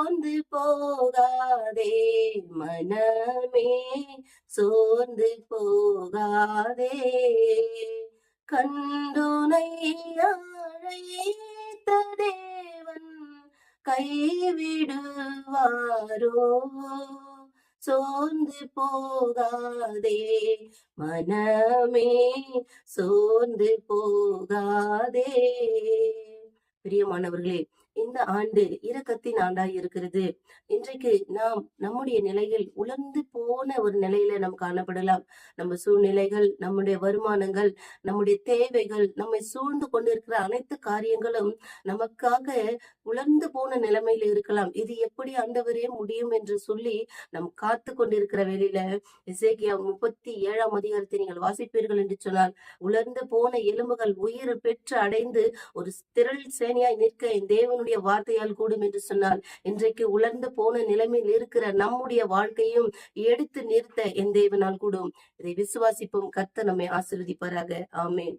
சோர்ந்து போகாதே மனமே, சோர்ந்து போகாதே. கண்டுனை அழைத்த தேவன் கைவிடுவாரோ? சோர்ந்து போகாதே மனமே, சோர்ந்து போகாதே. பிரியமானவர்களே, இந்த ஆண்டு இரக்கத்தின் ஆண்டாய் இருக்கிறது. இன்றைக்கு நாம் நம்முடைய நிலையில் உலர்ந்து போன ஒரு நிலையில நாம் காணப்படலாம். நம்ம சூழ்நிலைகள், நம்முடைய வருமானங்கள், நம்முடைய தேவைகள், நம்மை சூழ்ந்து கொண்டிருக்கிற அனைத்து காரியங்களும் நமக்காக உலர்ந்து போன நிலைமையில இருக்கலாம். இது எப்படி ஆண்டவரே முடியும் என்று சொல்லி நாம் காத்து கொண்டிருக்கிற வேளையில எசேக்கியா 37ஆம் அதிகாரத்தை நீங்கள் வாசிப்பீர்கள் என்று சொன்னால், உலர்ந்து போன எலும்புகள் உயிர் பெற்று அடைந்து ஒரு திரள் சேனையாய் நிற்க என் தேவனுடைய வார்த்தையால் கூடும் என்று சொன்னால், இன்றைக்கு உலர்ந்து போன நிலைமையில் இருக்கிற நம்முடைய வாழ்க்கையும் எடுத்து நிறுத்த என் தேவனால் கூடும். இதை விசுவாசிப்போம். கர்த்தர் நம்மை ஆசீர்வதிப்பாராக. ஆமென்.